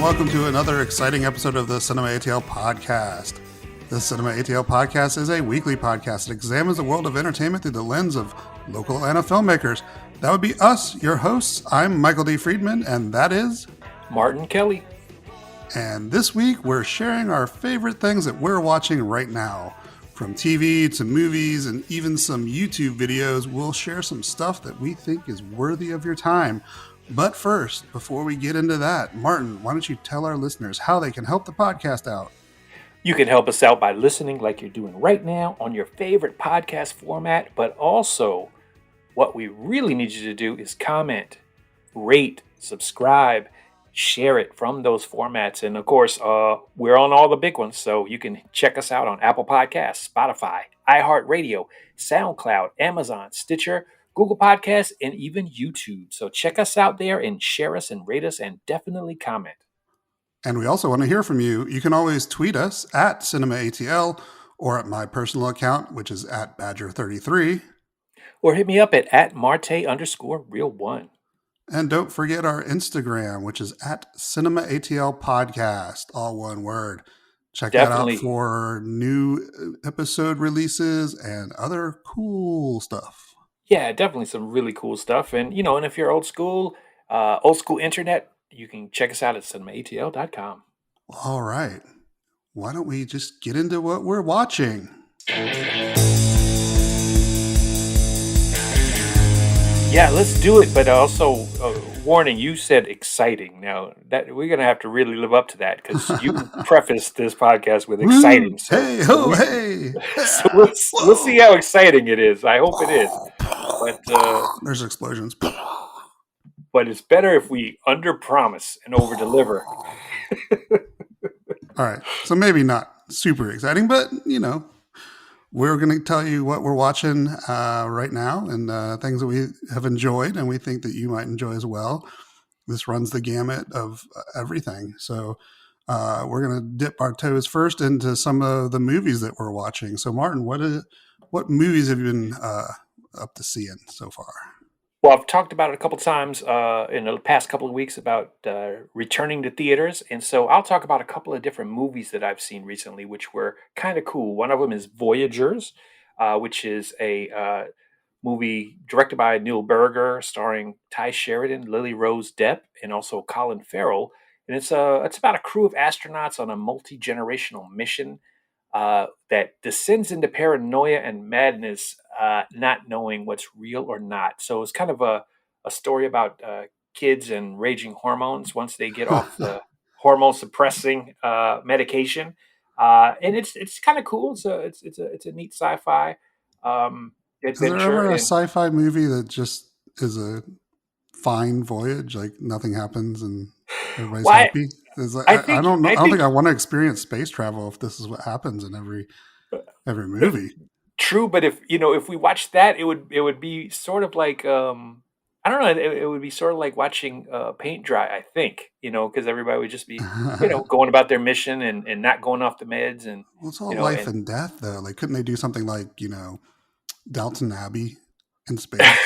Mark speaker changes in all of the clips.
Speaker 1: and welcome to another exciting episode of the Cinema ATL podcast. The Cinema ATL podcast is a weekly podcast that examines the world of entertainment through the lens of local Atlanta filmmakers. That would be us, your hosts. I'm Michael D. Friedman, and that is
Speaker 2: Martin Kelly.
Speaker 1: And this week, we're sharing our favorite things that we're watching right now. From TV to movies and even some YouTube videos, we'll share some stuff that we think is worthy of your time. But first, before we get into that, Martin, why don't you tell our listeners how they can help the podcast out?
Speaker 2: You can help us out by listening like you're doing right now on your favorite podcast format, but also what we really need you to do is comment, rate, subscribe, share it from those formats. And of course, we're on all the big ones, so you can check us out on Apple Podcasts, Spotify, iHeartRadio, SoundCloud, Amazon, Stitcher, Google Podcasts, and even YouTube. So check us out there and share us and rate us and definitely comment.
Speaker 1: And we also want to hear from you. You can always tweet us at CinemaATL or at my personal account, which is at Badger33.
Speaker 2: Or hit me up at Marte_real1.
Speaker 1: And don't forget our Instagram, which is at CinemaATL Podcast, all one word. Check that out for new episode releases and other cool stuff.
Speaker 2: Yeah, definitely some really cool stuff. And, and if you're old school internet, you can check us out at cinemaatl.com.
Speaker 1: All right. Why don't we just get into what we're watching?
Speaker 2: Yeah, let's do it. But also, warning, you said exciting. Now, that we're going to have to really live up to that because you prefaced this podcast with exciting.
Speaker 1: So, hey, ho, hey.
Speaker 2: So we'll see how exciting it is. I hope it is. But
Speaker 1: there's explosions.
Speaker 2: But it's better if we under-promise and over-deliver.
Speaker 1: All right. So maybe not super exciting, but, we're going to tell you what we're watching right now and things that we have enjoyed and we think that you might enjoy as well. This runs the gamut of everything. So we're going to dip our toes first into some of the movies that we're watching. So, Martin, what movies have you been up to seeing so far?
Speaker 2: Well, I've talked about it a couple times in the past couple of weeks about returning to theaters. And so I'll talk about a couple of different movies that I've seen recently, which were kind of cool. One of them is Voyagers, which is a movie directed by Neil Berger, starring Ty Sheridan, Lily Rose Depp, and also Colin Farrell. And it's about a crew of astronauts on a multi-generational mission that descends into paranoia and madness, not knowing what's real or not. So it's kind of a story about kids and raging hormones once they get off the hormone suppressing medication, and it's kind of cool. It's a neat sci-fi adventure.
Speaker 1: Is there ever a sci-fi movie that just is a fine voyage, like nothing happens and everybody's happy? I don't think I want to experience space travel if this is what happens in every movie.
Speaker 2: True, but if we watched that, it would be sort of like I don't know. It would be sort of like watching paint dry. I think because everybody would just be going about their mission and not going off the meds and
Speaker 1: it's all life and death though. Like, couldn't they do something like Downton Abbey in space?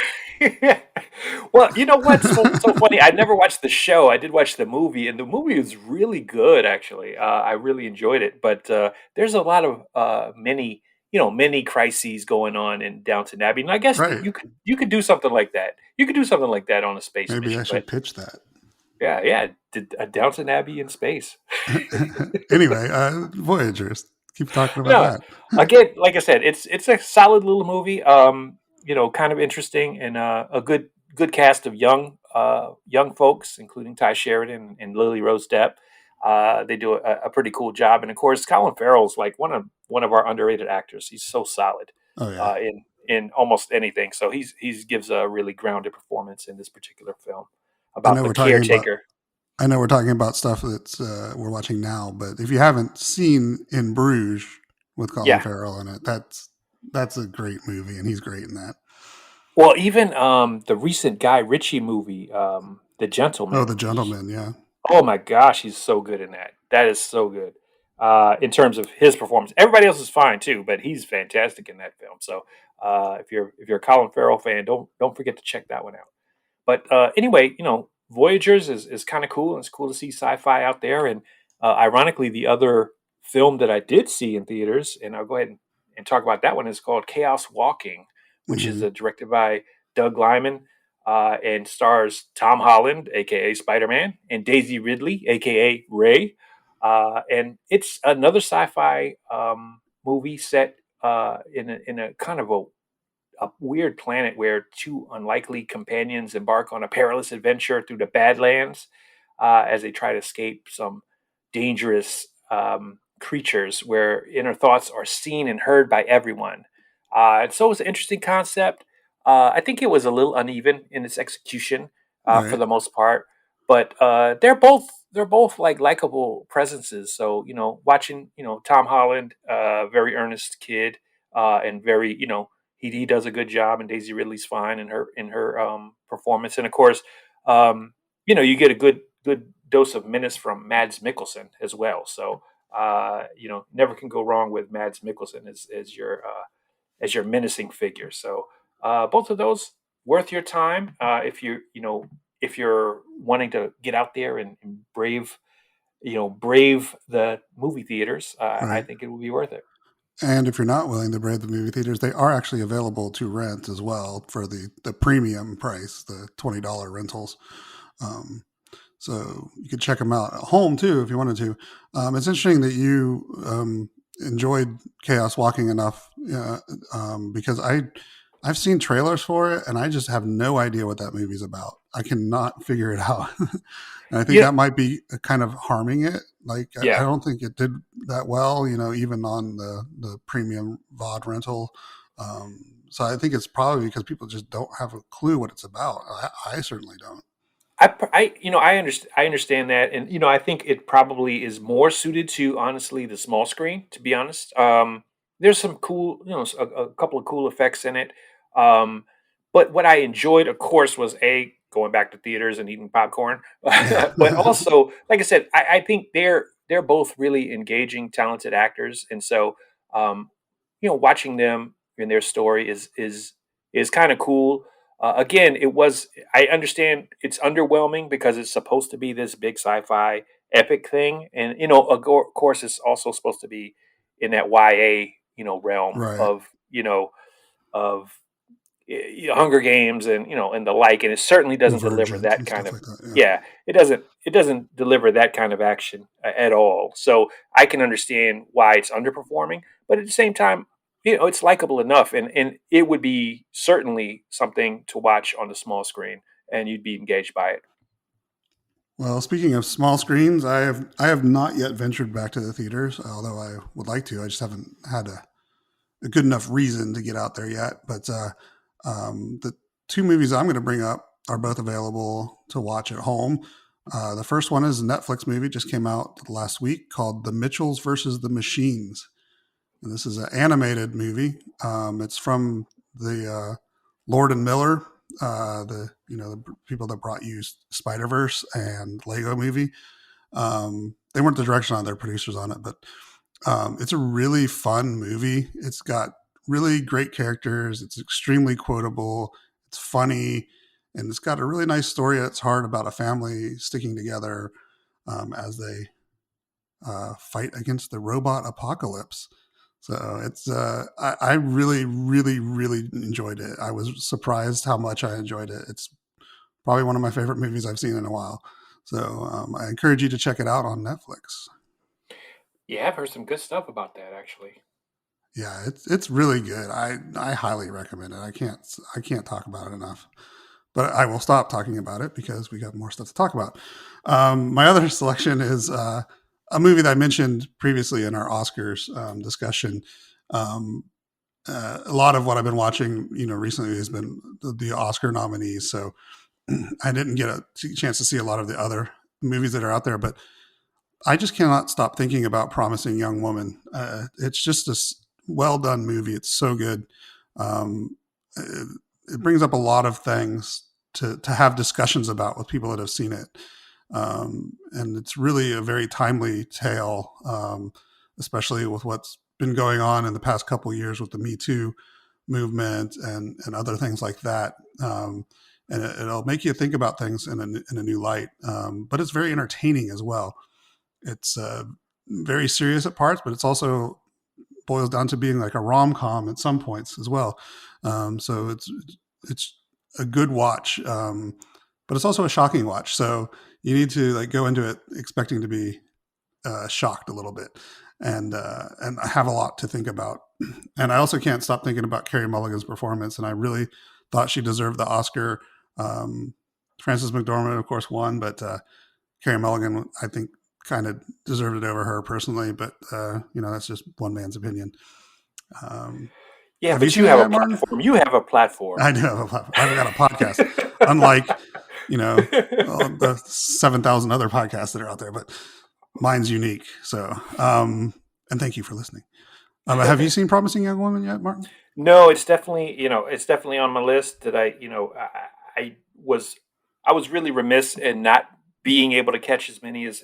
Speaker 2: Well, you know what's so funny? I never watched the show. I did watch the movie, and the movie was really good, actually. I really enjoyed it. But there's a lot of many crises going on in Downton Abbey, and I guess you could do something like that. You could do something like that on a space mission.
Speaker 1: Maybe I should pitch that.
Speaker 2: Yeah, a Downton Abbey in space.
Speaker 1: Anyway, Voyagers. Keep talking about that.
Speaker 2: Again, like I said, it's a solid little movie. Kind of interesting and a good cast of young folks, including Ty Sheridan and Lily Rose Depp. They do a pretty cool job, and of course, Colin Farrell's like one of our underrated actors. He's so solid in almost anything. So he gives a really grounded performance in this particular film about the caretaker.
Speaker 1: I know we're talking about stuff that's we're watching now, but if you haven't seen In Bruges with Colin Farrell in it, that's a great movie, and he's great in that.
Speaker 2: Well, even the recent Guy Ritchie movie, The Gentleman.
Speaker 1: Oh, The Gentleman, yeah.
Speaker 2: Oh my gosh, he's so good in that. That is so good in terms of his performance. Everybody else is fine too, but he's fantastic in that film. So if you're a Colin Farrell fan, don't forget to check that one out. But anyway, Voyagers is kind of cool, and it's cool to see sci-fi out there. And ironically, the other film that I did see in theaters, and I'll go ahead and talk about that one, is called Chaos Walking, which is
Speaker 1: Hmm.
Speaker 2: directed by Doug Liman and stars Tom Holland, aka Spider-Man, and Daisy Ridley, aka Ray. And it's another sci-fi movie set in a kind of a weird planet where two unlikely companions embark on a perilous adventure through the Badlands as they try to escape some dangerous creatures where inner thoughts are seen and heard by everyone. And so it's an interesting concept. I think it was a little uneven in its execution for
Speaker 1: Right.
Speaker 2: the most part, but they're both like likable presences. So watching Tom Holland, very earnest kid, and very he does a good job, and Daisy Ridley's fine in her performance, and of course, you get a good dose of menace from Mads Mikkelsen as well. So never can go wrong with Mads Mikkelsen as your menacing figure. So both of those worth your time if you're wanting to get out there and brave the movie theaters. I
Speaker 1: Right.
Speaker 2: think it will be worth it.
Speaker 1: And if you're not willing to brave the movie theaters, they are actually available to rent as well for the premium price, the $20 rentals. Um, so you could check them out at home too if you wanted to. It's interesting that you enjoyed Chaos Walking enough because I've seen trailers for it and I just have no idea what that movie's about. I cannot figure it out. And I think
Speaker 2: Yeah,
Speaker 1: that might be kind of harming it. Like I
Speaker 2: yeah.
Speaker 1: don't think it did that well, even on the premium VOD rental. So I think it's probably because people just don't have a clue what it's about. I certainly don't.
Speaker 2: I understand that, and I think it probably is more suited to honestly the small screen. To be honest, there's some cool, a couple of cool effects in it. Um, but what I enjoyed, of course, was going back to theaters and eating popcorn.
Speaker 1: Yeah.
Speaker 2: But also, like I said, I think they're both really engaging, talented actors, and so watching them and their story is kind of cool. Again, I understand it's underwhelming because it's supposed to be this big sci-fi epic thing, and of course, it's also supposed to be in that YA realm
Speaker 1: Right.
Speaker 2: of Hunger Games and the like, and it certainly doesn't deliver
Speaker 1: Divergent
Speaker 2: that
Speaker 1: and
Speaker 2: kind
Speaker 1: stuff
Speaker 2: of
Speaker 1: like that. Yeah.
Speaker 2: yeah, it doesn't deliver that kind of action at all. So I can understand why it's underperforming, but at the same time, it's likable enough, and it would be certainly something to watch on the small screen, and you'd be engaged by it.
Speaker 1: Well, speaking of small screens, I have not yet ventured back to the theaters, although I would like to. I just haven't had a good enough reason to get out there yet. But the two movies I'm going to bring up are both available to watch at home. The first one is a Netflix movie, just came out last week, called The Mitchells versus the Machines. And this is an animated movie. It's from the Lord and Miller, the people that brought you Spider Verse and Lego Movie. They weren't the direction on, their producers on it, but it's a really fun movie. It's got really great characters. It's extremely quotable. It's funny, and it's got a really nice story at its heart about a family sticking together as they fight against the robot apocalypse. So I really, really, really enjoyed it. I was surprised how much I enjoyed it. It's probably one of my favorite movies I've seen in a while. So I encourage you to check it out on Netflix.
Speaker 2: Yeah, I've heard some good stuff about that actually.
Speaker 1: Yeah, it's really good. I highly recommend it. I can't talk about it enough. But I will stop talking about it because we got more stuff to talk about. My other selection is a movie that I mentioned previously in our Oscars discussion. Um, a lot of what I've been watching, recently has been the Oscar nominees. So I didn't get a chance to see a lot of the other movies that are out there, but I just cannot stop thinking about Promising Young Woman. It's just a well done movie. It's so good. Um, it, it brings up a lot of things to have discussions about with people that have seen it. And it's really a very timely tale, especially with what's been going on in the past couple of years with the Me Too movement and other things like that. and it'll make you think about things in a new light. But it's very entertaining as well. It's very serious at parts, but it's also boils down to being like a rom com at some points as well. So it's a good watch, but it's also a shocking watch. So you need to like go into it expecting to be shocked a little bit, and I have a lot to think about. And I also can't stop thinking about Carey Mulligan's performance, and I really thought she deserved the Oscar. Um, Frances McDormand, of course, won, but Carey Mulligan, I think, kind of deserved it over her personally. But that's just one man's opinion. Um,
Speaker 2: Yeah,
Speaker 1: have you
Speaker 2: but
Speaker 1: seen
Speaker 2: you
Speaker 1: it
Speaker 2: have a
Speaker 1: yet, Martin?
Speaker 2: platform. You have a platform.
Speaker 1: I do have a platform. I've got a podcast, unlike the 7,000 other podcasts that are out there, but mine's unique. So, and thank you for listening. Have you seen Promising Young Woman yet, Martin?
Speaker 2: No, it's definitely, it's definitely on my list that I was I was really remiss in not being able to catch as many as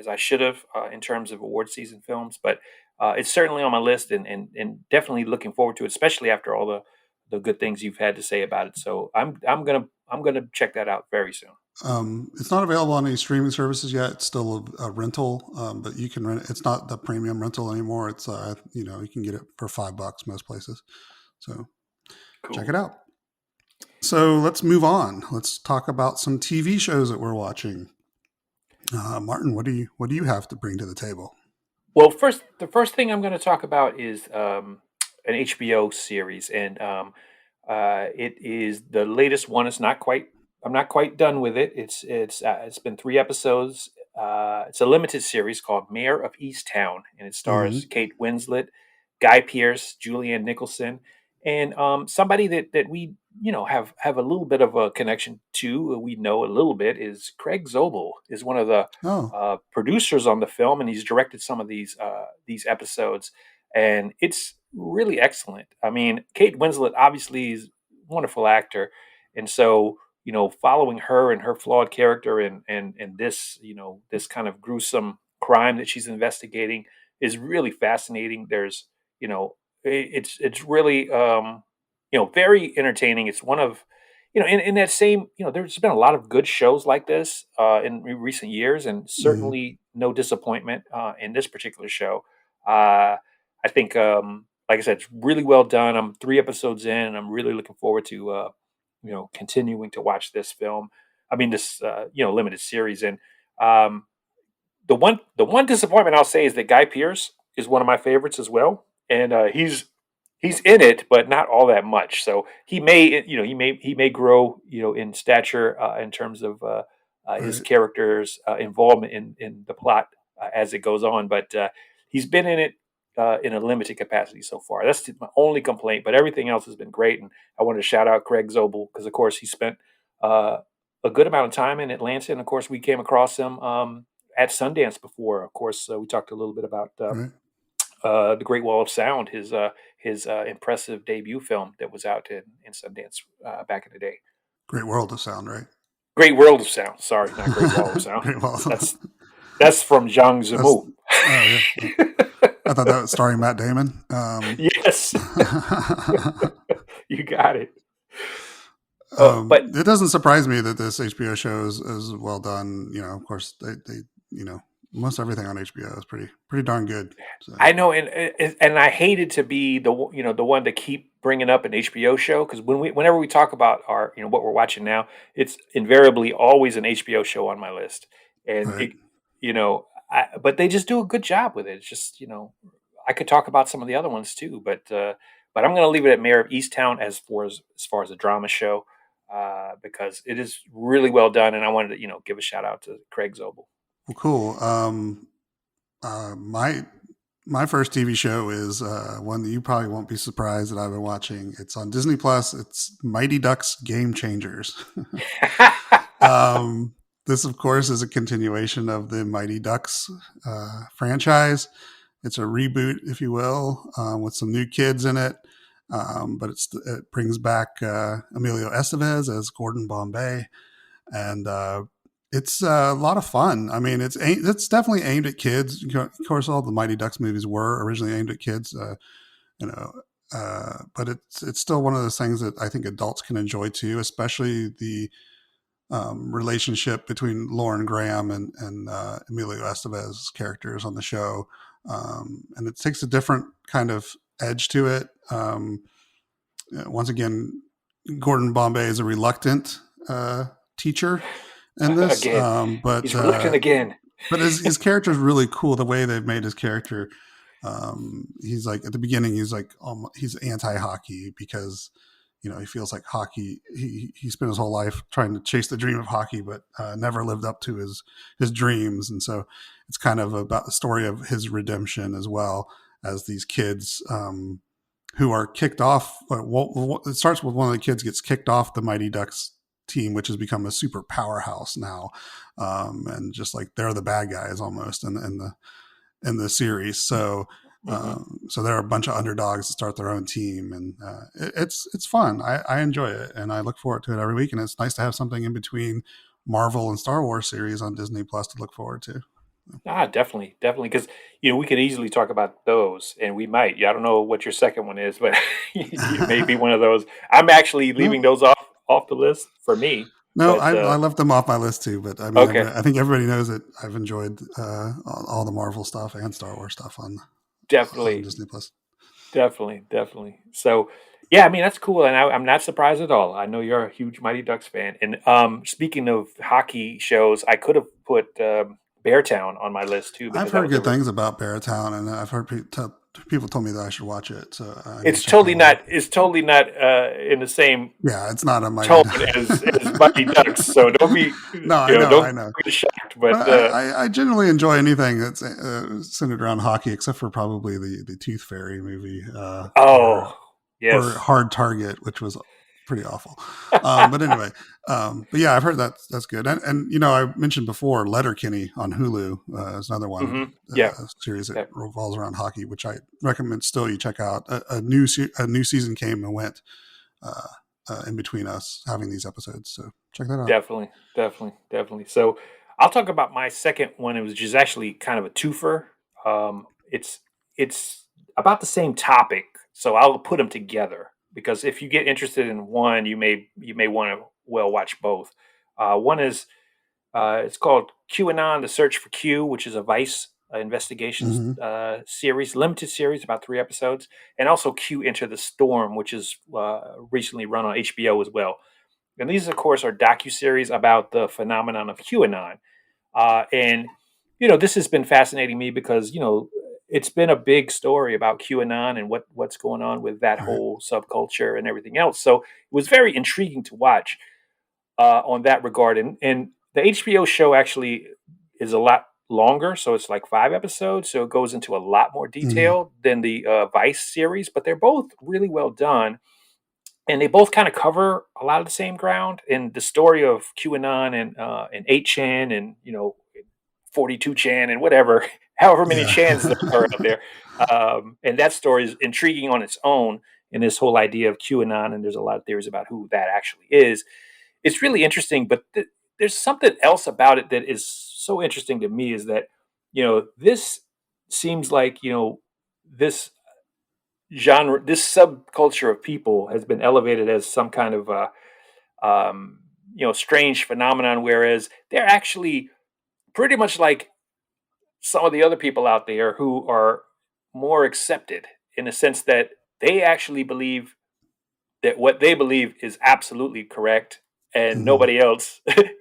Speaker 2: I should have in terms of award season films, but it's certainly on my list, and definitely looking forward to it, especially after all the good things you've had to say about it. So I'm gonna check that out very soon.
Speaker 1: It's not available on any streaming services yet. It's still a rental, but you can rent it. It's not the premium rental anymore. It's you can get it for $5 most places. So check it
Speaker 2: Cool.
Speaker 1: out. So let's move on. Let's talk about some TV shows that we're watching. Martin, what do you have to bring to the table?
Speaker 2: Well, the first thing I'm going to talk about is an HBO series, and it is the latest one. It's not quite. I'm not quite done with it. It's been 3 episodes. It's a limited series called Mare of Easttown, and it stars
Speaker 1: Mm-hmm.
Speaker 2: Kate Winslet, Guy Pearce, Julianne Nicholson, and somebody that we have a little bit of a connection to. We know a little bit is Craig Zobel is one of the
Speaker 1: Oh,
Speaker 2: producers on the film, and he's directed some of these episodes, and it's really excellent. I mean, Kate Winslet obviously is a wonderful actor, and so following her and her flawed character and this kind of gruesome crime that she's investigating is really fascinating. There's you know it's really very entertaining. It's one of in that same, there's been a lot of good shows like this in recent years, and
Speaker 1: mm-hmm.
Speaker 2: certainly no disappointment in this particular show. Uh, I think, like I said, it's really well done. I'm 3 episodes in, and I'm really looking forward to, continuing to watch this film. I mean, this, limited series. And um, the one disappointment I'll say is that Guy Pearce is one of my favorites as well, and he's in it, but not all that much. So he may grow in stature in terms of his
Speaker 1: Right.
Speaker 2: character's involvement in the plot as it goes on. But he's been in it in a limited capacity so far. That's my only complaint. But everything else has been great, and I wanted to shout out Craig Zobel because, of course, he spent uh, a good amount of time in Atlanta, and of course, we came across him at Sundance before. Of course, we talked a little bit about
Speaker 1: Right.
Speaker 2: the Great Wall of Sound, his impressive debut film that was out in Sundance back in the day.
Speaker 1: Great World of Sound, right?
Speaker 2: Great World of Sound. Sorry, not Great Wall of Sound.
Speaker 1: Great World.
Speaker 2: That's that's from Zhang
Speaker 1: That's
Speaker 2: Zimu.
Speaker 1: oh yeah. I thought that was starring Matt Damon.
Speaker 2: Yes, you got it. But
Speaker 1: It doesn't surprise me that this HBO show is well done. Of course, they most everything on HBO is pretty darn good. So
Speaker 2: I know, and I hated to be the one to keep bringing up an HBO show because whenever we talk about our what we're watching now, it's invariably always an HBO show on my list, and
Speaker 1: right,
Speaker 2: it but they just do a good job with it. It's just I could talk about some of the other ones too, but I'm going to leave it at Mayor of Easttown as far as a drama show because it is really well done, and I wanted to give a shout out to Craig Zobel.
Speaker 1: well, cool. My first TV show is one that you probably won't be surprised that I've been watching. It's on Disney Plus. It's Mighty Ducks Game Changers. This, of course, is a continuation of the Mighty Ducks franchise. It's a reboot, if you will, with some new kids in it. But it brings back Emilio Estevez as Gordon Bombay, and it's a lot of fun. I mean, it's definitely aimed at kids. Of course, all the Mighty Ducks movies were originally aimed at kids. You know, but it's still one of those things that I think adults can enjoy too, especially the relationship between Lauren Graham and Emilio Estevez's characters on the show. And it takes a different kind of edge to it. Once again, Gordon Bombay is a reluctant teacher in this,
Speaker 2: Again,
Speaker 1: but
Speaker 2: he's reluctant again.
Speaker 1: his character is really cool. The way they've made his character, he's like at the beginning, he's like he's anti-hockey because he feels like hockey. He spent his whole life trying to chase the dream of hockey, but never lived up to his dreams. And so it's kind of about the story of his redemption as well as these kids. Who are kicked off. It starts with one of the kids gets kicked off the Mighty Ducks team, which has become a super powerhouse now, and just like they're the bad guys almost in the series. So
Speaker 2: Hmm.
Speaker 1: so there are a bunch of underdogs that start their own team, and it's fun. I enjoy it, and I look forward to it every week. And it's nice to have something in between Marvel and Star Wars series on Disney Plus to look forward to.
Speaker 2: Ah, definitely, definitely, because we could easily talk about those, and we might. Yeah, I don't know what your second one is, but it may be one of those. I'm actually leaving
Speaker 1: No,
Speaker 2: those off the list for me,
Speaker 1: no,
Speaker 2: but
Speaker 1: I left them off my list too. But I mean,
Speaker 2: okay,
Speaker 1: I think everybody knows that I've enjoyed all the Marvel stuff and Star Wars stuff on
Speaker 2: definitely,
Speaker 1: Disney Plus.
Speaker 2: definitely, definitely. So, yeah, I mean that's cool, and I'm not surprised at all. I know you're a huge Mighty Ducks fan, and speaking of hockey shows, I could have put Beartown on my list too
Speaker 1: I've
Speaker 2: because that
Speaker 1: heard
Speaker 2: was a
Speaker 1: good things about Barrowtown, and I've heard people told me that I should watch it, so I need to
Speaker 2: it's
Speaker 1: check that
Speaker 2: totally
Speaker 1: one out.
Speaker 2: not in the same
Speaker 1: Yeah, it's not a Mighty
Speaker 2: tone
Speaker 1: Duck.
Speaker 2: as Mighty Ducks, so don't be
Speaker 1: No, I know,
Speaker 2: don't
Speaker 1: I know.
Speaker 2: be shocked.
Speaker 1: But
Speaker 2: But
Speaker 1: I generally enjoy anything that's centered around hockey, except for probably the Tooth Fairy movie,
Speaker 2: oh
Speaker 1: or
Speaker 2: yes,
Speaker 1: Hard Target, which was pretty awful. But anyway, but yeah, I've heard that's good. And I mentioned before Letterkenny on Hulu is another one
Speaker 2: yeah,
Speaker 1: series that
Speaker 2: yeah,
Speaker 1: revolves around hockey, which I recommend still you check out. A new season came and went uh, in between us having these episodes, so check that out.
Speaker 2: definitely, definitely, definitely. So I'll talk about my second one. It was just actually kind of a twofer. It's about the same topic, so I'll put them together because if you get interested in one, you may want to watch both. One is it's called QAnon: The Search for Q, which is a Vice investigations
Speaker 1: Mm-hmm.
Speaker 2: series, limited series, about 3 episodes, and also Q Enter the Storm, which is recently run on HBO as well. And these, of course, are docu-series about the phenomenon of QAnon. And this has been fascinating me because it's been a big story about QAnon and what's going on with that
Speaker 1: Right.
Speaker 2: whole subculture and everything else. So it was very intriguing to watch on that regard. And the HBO show actually is a lot longer, so it's like 5 episodes, so it goes into a lot more
Speaker 1: Mm-hmm.
Speaker 2: detail than the Vice series. But they're both really well done, and they both kind of cover a lot of the same ground. And the story of QAnon and 8chan and 42chan and whatever, however many
Speaker 1: Yeah.
Speaker 2: chans there are out there, and that story is intriguing on its own. And this whole idea of QAnon, and there's a lot of theories about who that actually is. It's really interesting, but there's something else about it that is so interesting to me is that this seems like this genre, this subculture of people has been elevated as some kind of um, strange phenomenon, whereas they're actually pretty much like some of the other people out there who are more accepted in the sense that they actually believe that what they believe is absolutely correct, and
Speaker 1: Mm-hmm.
Speaker 2: nobody else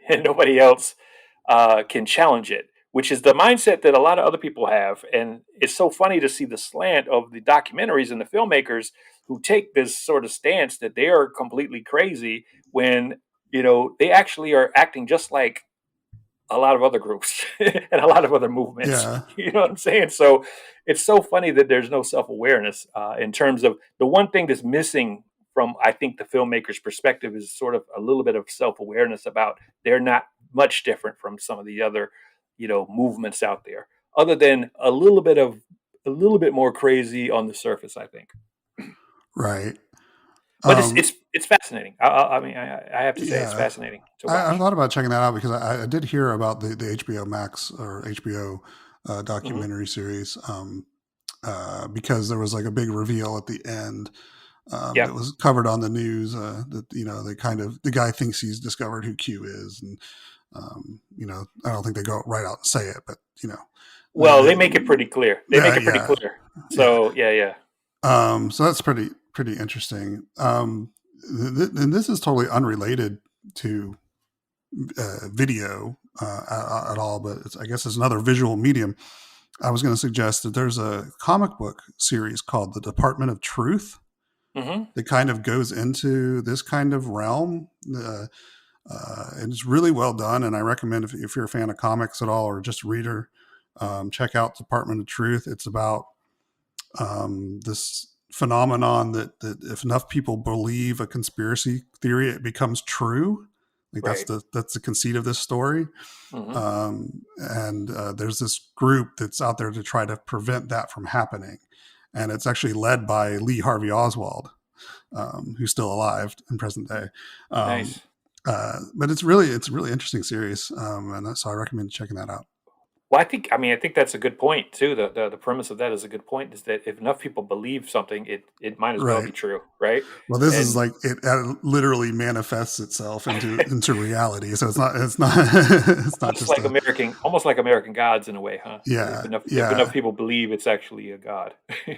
Speaker 2: and nobody else can challenge it, which is the mindset that a lot of other people have. And it's so funny to see the slant of the documentaries and the filmmakers who take this sort of stance that they are completely crazy when they actually are acting just like a lot of other groups and a lot of other movements.
Speaker 1: Yeah.
Speaker 2: You know what I'm saying? So it's so funny that there's no self awareness in terms of the one thing that's missing from, I think, the filmmaker's perspective is sort of a little bit of self awareness about they're not much different from some of the other, movements out there, other than a little bit more crazy on the surface, I think.
Speaker 1: Right.
Speaker 2: But it's
Speaker 1: Um,
Speaker 2: it's it's fascinating. I mean, I have to say it's
Speaker 1: yeah.
Speaker 2: fascinating to
Speaker 1: I
Speaker 2: watch.
Speaker 1: thought about checking that out because I did hear about the HBO Max or HBO
Speaker 2: Hmm.
Speaker 1: documentary series. because there was like a big reveal at the end that
Speaker 2: Yep.
Speaker 1: was covered on the news. That they kind of the guy thinks he's discovered who Q is, and I don't think they go right out and say it, but
Speaker 2: Well,
Speaker 1: they
Speaker 2: they make it pretty clear. They make
Speaker 1: yeah,
Speaker 2: it pretty
Speaker 1: yeah,
Speaker 2: clear.
Speaker 1: yeah.
Speaker 2: So yeah, yeah.
Speaker 1: So that's pretty interesting. And this is totally unrelated to video at all, but I guess it's another visual medium. I was going to suggest that there's a comic book series called The Department of Truth
Speaker 2: Hmm.
Speaker 1: that kind of goes into this kind of realm. And it's really well done. And I recommend if you're a fan of comics at all or just a reader, check out Department of Truth. It's about this phenomenon that if enough people believe a conspiracy theory, it becomes true. Like
Speaker 2: Right.
Speaker 1: that's the conceit of this story.
Speaker 2: Hmm.
Speaker 1: And there's this group that's out there to try to prevent that from happening. And it's actually led by Lee Harvey Oswald, who's still alive in present day. Um,
Speaker 2: Nice.
Speaker 1: but it's a really interesting series, and so I recommend checking that out.
Speaker 2: Well, I think that's a good point too. The premise of that is a good point. Is that if enough people believe something, it might as well
Speaker 1: Right.
Speaker 2: be true, right?
Speaker 1: Well, this is
Speaker 2: And
Speaker 1: like it literally manifests itself into reality. So it's not it's not just a
Speaker 2: almost like American Gods in a way, huh?
Speaker 1: yeah
Speaker 2: If enough
Speaker 1: yeah.
Speaker 2: people believe, it's actually a god.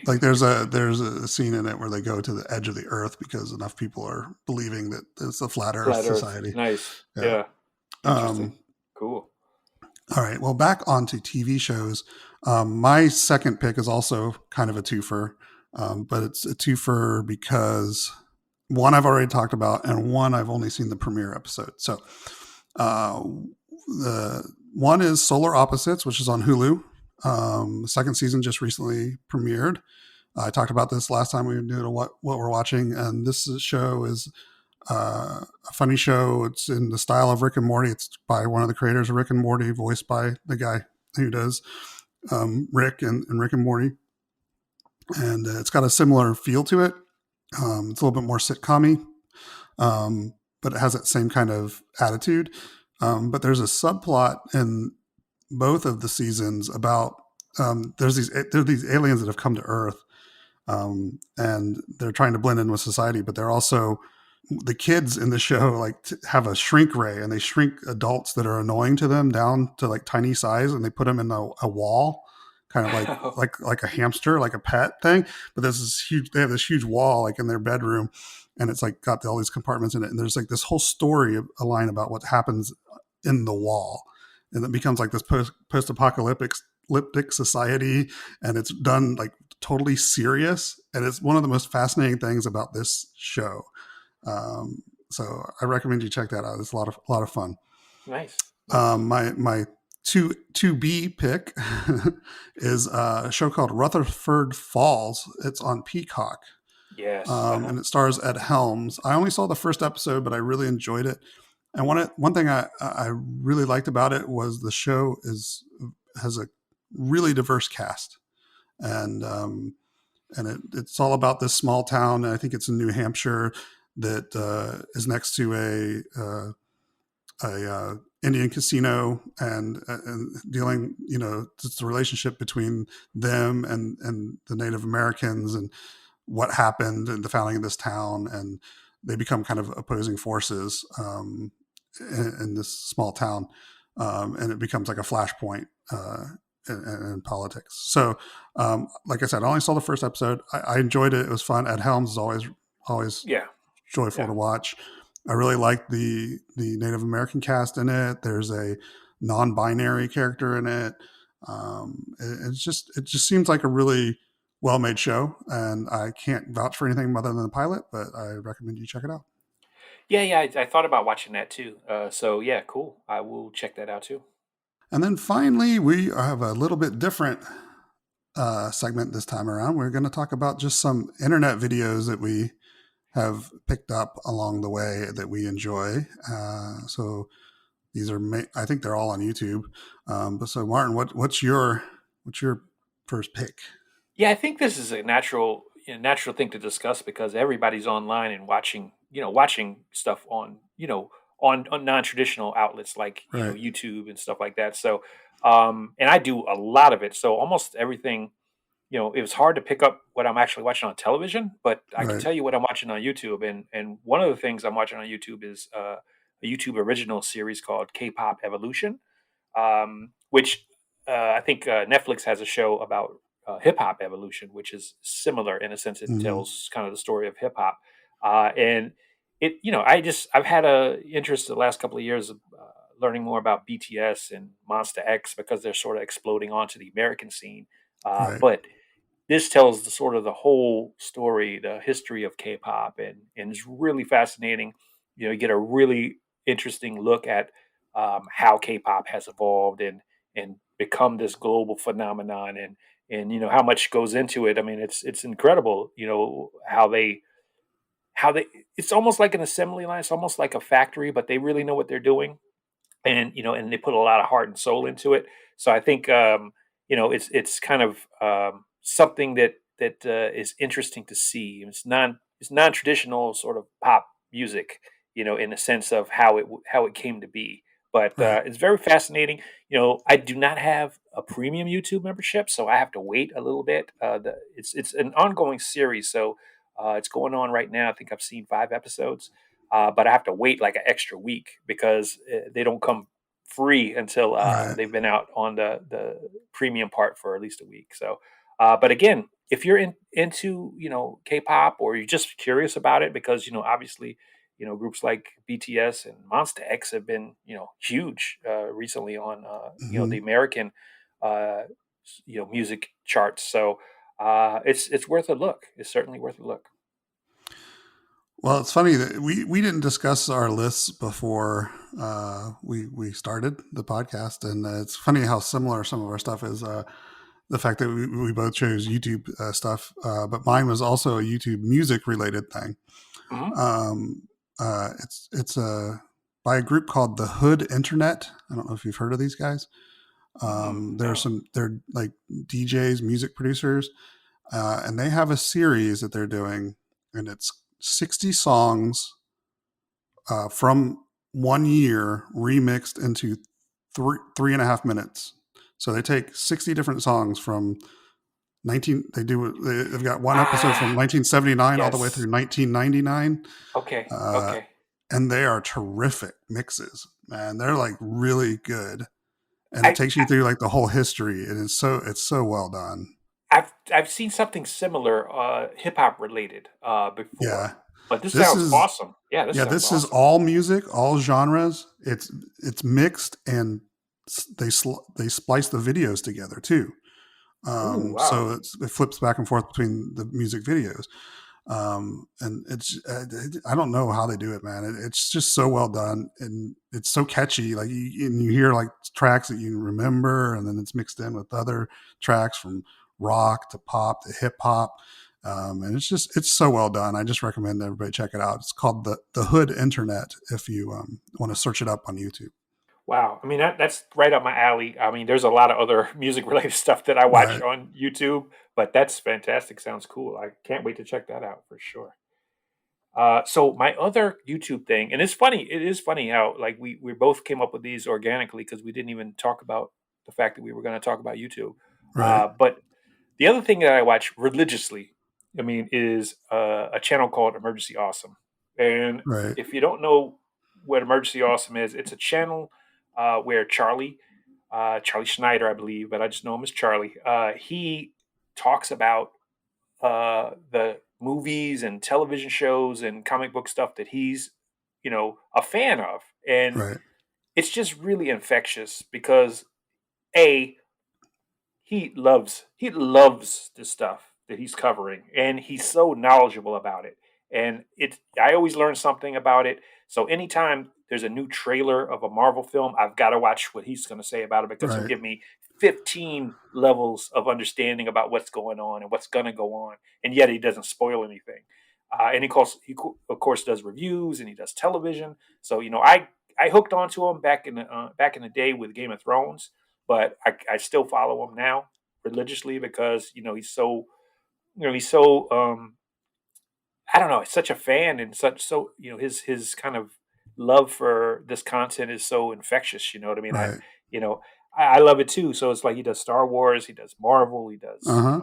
Speaker 1: Like there's a scene in it where they go to the edge of the earth because enough people are believing that it's a flat Earth
Speaker 2: Flat Earth.
Speaker 1: society.
Speaker 2: Nice.
Speaker 1: Yeah.
Speaker 2: Yeah. Interesting.
Speaker 1: Um,
Speaker 2: Cool.
Speaker 1: all right. Well, back onto TV shows. My second pick is also kind of a twofer, but it's a twofer because one I've already talked about, and one I've only seen the premiere episode. So, uh, the one is Solar Opposites, which is on Hulu. The second season just recently premiered. I talked about this last time we were doing what we're watching, and this show is a funny show. It's in the style of Rick and Morty. It's by one of the creators of Rick and Morty, voiced by the guy who does Rick and Rick and Morty, and it's got a similar feel to it. It's a little bit more sitcom-y, but it has that same kind of attitude. But there's a subplot in both of the seasons about there's these aliens that have come to Earth, and they're trying to blend in with society, but they're also the kids in the show like have a shrink ray, and they shrink adults that are annoying to them down to like tiny size, and they put them in a wall, kind of like a hamster, like a pet thing. But there's this huge they have this huge wall like in their bedroom, and it's like got all these compartments in it, and there's like this whole story a line about what happens in the wall, and it becomes like this post-apocalyptic society, and it's done like totally serious, and it's one of the most fascinating things about this show. So I recommend you check that out. It's a lot of fun.
Speaker 2: Nice. Nice.
Speaker 1: My two B pick is a show called Rutherford Falls. It's on Peacock,
Speaker 2: Yes. Uh-huh.
Speaker 1: and it stars Ed Helms. I only saw the first episode, but I really enjoyed it. And one thing I really liked about it was the show has a really diverse cast, and it's all about this small town. And I think it's in New Hampshire that is next to a Indian casino, and dealing, it's the relationship between them and the Native Americans, and what happened in the founding of this town, and they become kind of opposing forces in this small town, and it becomes like a flashpoint in politics. So, like I said, I only saw the first episode. I enjoyed it. It was fun. Ed Helms is always
Speaker 2: Yeah.
Speaker 1: joyful
Speaker 2: Yeah.
Speaker 1: to watch. I really like the Native American cast in it. There's a non-binary character in it. It just seems like a really well made show, and I can't vouch for anything other than the pilot, but I recommend you check it out.
Speaker 2: Yeah. Yeah. I thought about watching that too. So yeah, cool. I will check that out too.
Speaker 1: And then finally, we have a little bit different segment this time around. We're going to talk about just some internet videos that we have picked up along the way that we enjoy. So these are, I think they're all on YouTube. But so Martin, what's your first pick?
Speaker 2: Yeah, I think this is a natural thing to discuss because everybody's online and watching stuff on, on non-traditional outlets like,
Speaker 1: Right.
Speaker 2: YouTube and stuff like that. So, and I do a lot of it. So almost everything it was hard to pick up what I'm actually watching on television, but I can
Speaker 1: Right.
Speaker 2: tell you what I'm watching on YouTube. And one of the things I'm watching on YouTube is a YouTube original series called K-pop Evolution, which I think Netflix has a show about hip hop evolution, which is similar in a sense. It
Speaker 1: Hmm.
Speaker 2: tells kind of the story of hip hop, and I've had a interest the last couple of years of learning more about BTS and Monster X because they're sort of exploding onto the American scene.
Speaker 1: Right.
Speaker 2: But this tells the sort of the whole story, the history of K-pop, and it's really fascinating. You get a really interesting look at how K-pop has evolved and become this global phenomenon, and how much goes into it. I mean, it's incredible. How they it's almost like an assembly line. It's almost like a factory, but they really know what they're doing, and they put a lot of heart and soul into it. So I think it's kind of something that is interesting to see. It's non traditional sort of pop music, in the sense of how it came to be. But
Speaker 1: Right.
Speaker 2: it's very fascinating. I do not have a premium YouTube membership, so I have to wait a little bit. It's an ongoing series, so it's going on right now. I think I've seen 5 episodes, but I have to wait like an extra week because they don't come free until
Speaker 1: Right.
Speaker 2: they've been out on the premium part for at least a week. So, but again, if you're into K-pop, or you're just curious about it, because obviously groups like BTS and Monster X have been huge recently on the
Speaker 1: Hmm.
Speaker 2: American uh, music charts. So it's worth a look. It's certainly worth a look.
Speaker 1: Well, it's funny that we didn't discuss our lists before we started the podcast, and it's funny how similar some of our stuff is. The fact that we both chose YouTube stuff, but mine was also a YouTube music related thing.
Speaker 2: Hmm.
Speaker 1: Um, it's by a group called the Hood Internet. I don't know if you've heard of these guys.
Speaker 2: No.
Speaker 1: They're like DJs, music producers, and they have a series that they're doing, and it's 60 songs from 1 year remixed into 3.5 minutes. So they take 60 different songs from 19. They've got one episode from
Speaker 2: Ah,
Speaker 1: 1979 all the way
Speaker 2: yes.
Speaker 1: through 1999,
Speaker 2: Okay.
Speaker 1: uh,
Speaker 2: Okay.
Speaker 1: and they are terrific mixes. Man, they're like really good, and it
Speaker 2: I,
Speaker 1: takes you
Speaker 2: I
Speaker 1: through like the whole history, and it's so well done.
Speaker 2: I've seen something similar, hip hop related, before,
Speaker 1: Yeah,
Speaker 2: but this
Speaker 1: this
Speaker 2: sounds
Speaker 1: is
Speaker 2: awesome. Yeah, this
Speaker 1: yeah,
Speaker 2: sounds
Speaker 1: this is
Speaker 2: awesome.
Speaker 1: all music, all genres. It's mixed, and they splice the videos together too.
Speaker 2: Ooh, wow.
Speaker 1: So it flips back and forth between the music videos. And I don't know how they do it, man. It's just so well done, and it's so catchy. Like you hear like tracks that you remember, and then it's mixed in with other tracks from rock to pop to hip hop. And it's so well done. I just recommend everybody check it out. It's called the Hood Internet if you want to search it up on YouTube.
Speaker 2: Wow. I mean, that's right up my alley. I mean, there's a lot of other music related stuff that I watch
Speaker 1: Right,
Speaker 2: on YouTube, but that's fantastic. Sounds cool. I can't wait to check that out for sure. So my other YouTube thing, and it's funny. It is funny how like we both came up with these organically because we didn't even talk about the fact that we were going to talk about YouTube.
Speaker 1: right,
Speaker 2: But the other thing that I watch religiously, I mean, is a channel called Emergency Awesome. And
Speaker 1: right,
Speaker 2: if you don't know what Emergency Awesome is, it's a channel where Charlie Schneider, I believe, but I just know him as Charlie. He talks about the movies and television shows and comic book stuff that he's, a fan of, and
Speaker 1: right,
Speaker 2: it's just really infectious because a he loves the stuff that he's covering, and he's so knowledgeable about it, and I always learn something about it. So anytime there's a new trailer of a Marvel film, I've got to watch what he's going to say about it, because he'll
Speaker 1: right,
Speaker 2: give me 15 levels of understanding about what's going on and what's going to go on, and yet he doesn't spoil anything. And of course does reviews, and he does television. So I hooked onto him back in the day with Game of Thrones, but I still follow him now religiously because he's so I don't know, he's such a fan, and his kind of love for this content is so infectious. You know what I mean?
Speaker 1: right.
Speaker 2: You know I love it too. So it's like he does Star Wars, he does Marvel, he
Speaker 1: Uh
Speaker 2: does
Speaker 1: huh.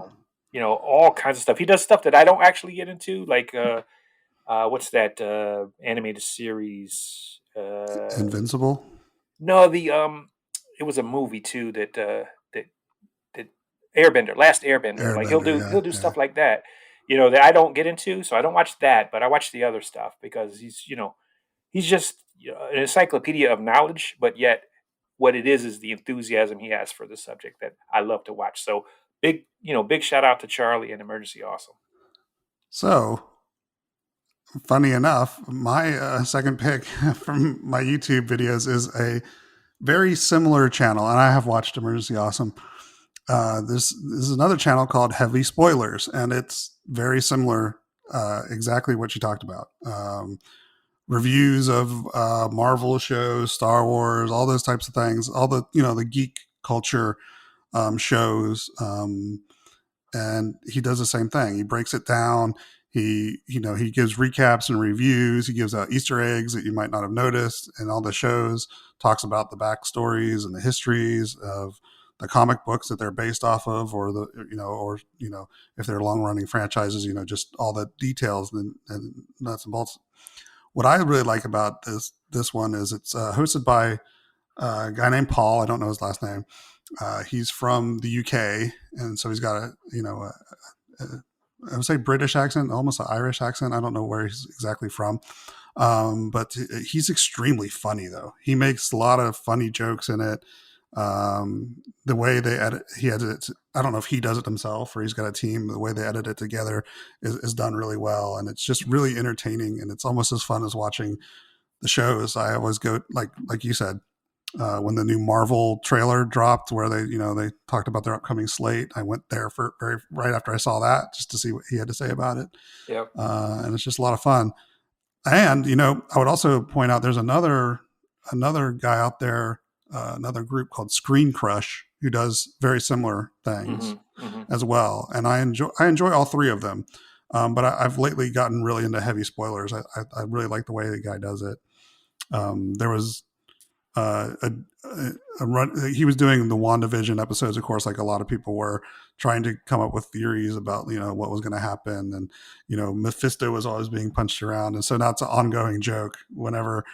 Speaker 2: all kinds of stuff. He does stuff that I don't actually get into, like what's that animated series?
Speaker 1: Invincible.
Speaker 2: No, the it was a movie too that that Airbender, Last Airbender. Like he'll
Speaker 1: Airbender.
Speaker 2: do
Speaker 1: Yeah,
Speaker 2: he'll do
Speaker 1: yeah.
Speaker 2: stuff like that, that I don't get into. So I don't watch that, but I watch the other stuff because he's just an encyclopedia of knowledge, but yet what it is the enthusiasm he has for the subject that I love to watch. So big shout out to Charlie and Emergency Awesome.
Speaker 1: So funny enough, my second pick from my YouTube videos is a very similar channel, and I have watched Emergency Awesome. This is another channel called Heavy Spoilers, and it's very similar, exactly what you talked about. Reviews of Marvel shows, Star Wars, all those types of things, all the geek culture shows. And he does the same thing. He breaks it down. He gives recaps and reviews. He gives out Easter eggs that you might not have noticed in all the shows. Talks about the backstories and the histories of the comic books that they're based off of, or if they're long running franchises, just all the details and nuts and bolts. What I really like about this one is it's hosted by a guy named Paul. I don't know his last name. He's from the UK, and so he's got I would say British accent, almost an Irish accent. I don't know where he's exactly from, but he's extremely funny though. He makes a lot of funny jokes in it. The way he edits it. I don't know if he does it himself or he's got a team. The way they edit it together is done really well, and it's just really entertaining. And it's almost as fun as watching the shows. I always go like you said, when the new Marvel trailer dropped, where they talked about their upcoming slate. I went there for right after I saw that just to see what he had to say about it,
Speaker 2: Yep.
Speaker 1: and it's just a lot of fun. And I would also point out there's another guy out there, another group called Screen Crush who does very similar things
Speaker 2: Hmm. Hmm.
Speaker 1: as well. And I enjoy all three of them. But I've lately gotten really into Heavy Spoilers. I really like the way the guy does it. There was a, a run. He was doing the WandaVision episodes, of course, like a lot of people were trying to come up with theories about what was going to happen, and Mephisto was always being punched around, and so now it's an ongoing joke whenever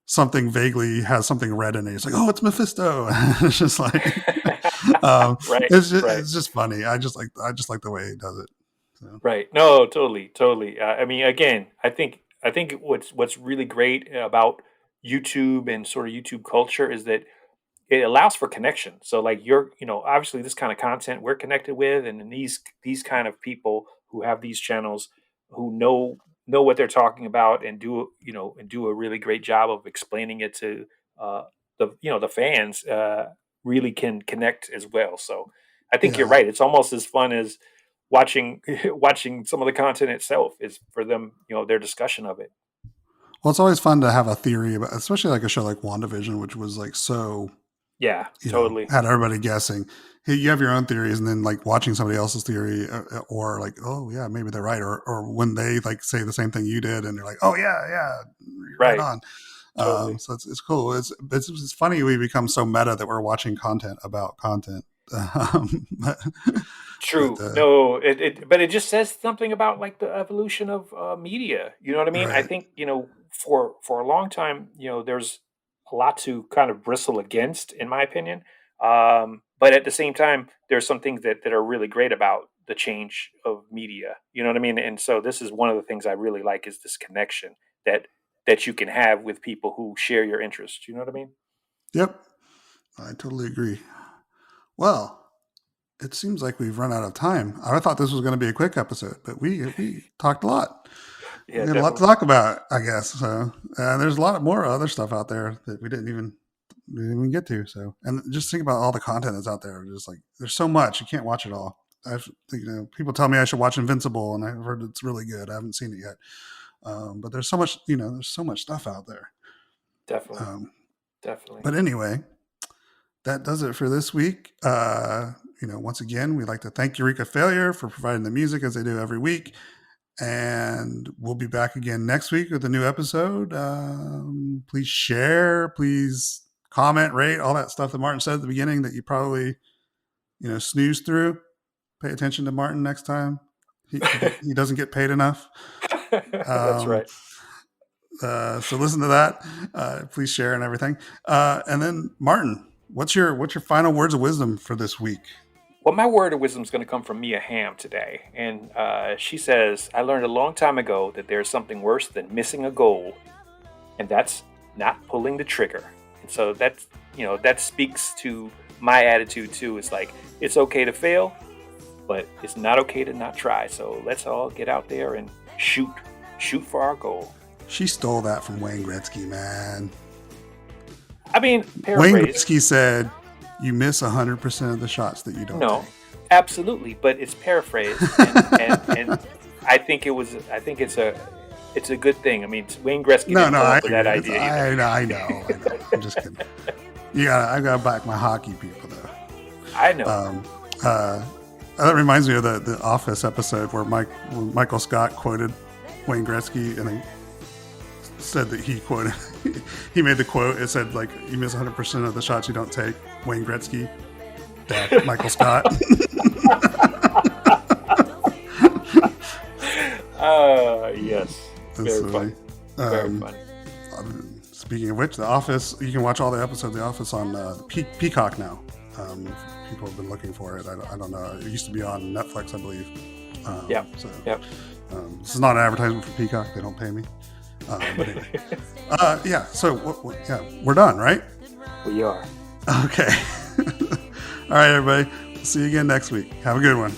Speaker 1: something vaguely has something red in it. It's like, oh, it's Mephisto. It's just like,
Speaker 2: Right. Right.
Speaker 1: it's just funny. I just like the way he does it. So
Speaker 2: Right. No, totally, totally. I mean, again, I think what's really great about YouTube and sort of YouTube culture is that it allows for connection. So like obviously this kind of content we're connected with, and then these kind of people who have these channels who know what they're talking about and do a really great job of explaining it to uh, the fans really can connect as well. So I think you're
Speaker 1: yeah.
Speaker 2: right. It's almost as fun as watching watching some of the content itself is for them, their discussion of it.
Speaker 1: Well, it's always fun to have a theory about, especially like a show like WandaVision, which was like so
Speaker 2: Yeah, totally.
Speaker 1: had everybody guessing. Hey, you have your own theories, and then like watching somebody else's theory, or like, oh yeah, maybe they're right, or when they like say the same thing you did, and you're like, oh yeah, yeah, you're right
Speaker 2: Right.
Speaker 1: on.
Speaker 2: Totally.
Speaker 1: So it's cool. It's funny we become so meta that we're watching content about content. But, but
Speaker 2: True. No, but it just says something about like the evolution of media. You know what I mean? I
Speaker 1: right,
Speaker 2: think for a long time, there's a lot to kind of bristle against, in my opinion. But at the same time, there's some things that are really great about the change of media. You know what I mean? And so this is one of the things I really like is this connection that you can have with people who share your interests. You know what I mean?
Speaker 1: yep, I totally agree. Well, it seems like we've run out of time. I thought this was going to be a quick episode, but we talked a lot.
Speaker 2: Yeah,
Speaker 1: We had a lot to
Speaker 2: definitely.
Speaker 1: talk about, I guess. So there's a lot more other stuff out there that we didn't even get to. So, and just think about all the content that's out there. Just like there's so much, you can't watch it all. People tell me I should watch Invincible, and I've heard it's really good. I haven't seen it yet, but there's so much. There's so much stuff out there.
Speaker 2: Definitely.
Speaker 1: Um,
Speaker 2: Definitely.
Speaker 1: but anyway, that does it for this week. Once again, we'd like to thank Eureka Failure for providing the music as they do every week. And we'll be back again next week with a new episode. Please share, please comment, rate, all that stuff that Martin said at the beginning that you probably, snoozed through. Pay attention to Martin next time. He doesn't get paid enough.
Speaker 2: That's
Speaker 1: Um,
Speaker 2: right.
Speaker 1: so listen to that. Please share and everything. And then Martin, what's your final words of wisdom for this week?
Speaker 2: Well, my word of wisdom is going to come from Mia Hamm today. And she says, I learned a long time ago that there's something worse than missing a goal, and that's not pulling the trigger. And so that speaks to my attitude too. It's like, it's okay to fail, but it's not okay to not try. So let's all get out there and shoot for our goal.
Speaker 1: She stole that from Wayne Gretzky, man.
Speaker 2: I mean,
Speaker 1: Wayne
Speaker 2: paraphrase.
Speaker 1: Gretzky said, "You miss 100% of the shots that you don't
Speaker 2: No,
Speaker 1: take."
Speaker 2: absolutely, but it's paraphrased, and I think it's a good thing. I mean, Wayne Gretzky
Speaker 1: No,
Speaker 2: didn't
Speaker 1: no,
Speaker 2: come
Speaker 1: I
Speaker 2: up with that
Speaker 1: agree.
Speaker 2: idea either.
Speaker 1: I know. I'm just kidding. I gotta back my hockey people though.
Speaker 2: I know.
Speaker 1: That reminds me of the Office episode where Michael Scott quoted Wayne Gretzky and then said that he quoted. He made the quote. It said like, "You miss 100% of the shots you don't take." Wayne Gretzky, Dad, Michael Scott.
Speaker 2: Yes,
Speaker 1: That's
Speaker 2: very
Speaker 1: silly.
Speaker 2: funny. Very funny.
Speaker 1: Speaking of which, The Office, you can watch all the episodes of The Office on Peacock now. People have been looking for it. I don't know. It used to be on Netflix, I believe.
Speaker 2: Yeah.
Speaker 1: So,
Speaker 2: Yep.
Speaker 1: this is not an advertisement for Peacock. They don't pay me. But anyway. Yeah. So, we're done, right?
Speaker 2: We are.
Speaker 1: Okay. All right, everybody. See you again next week. Have a good one.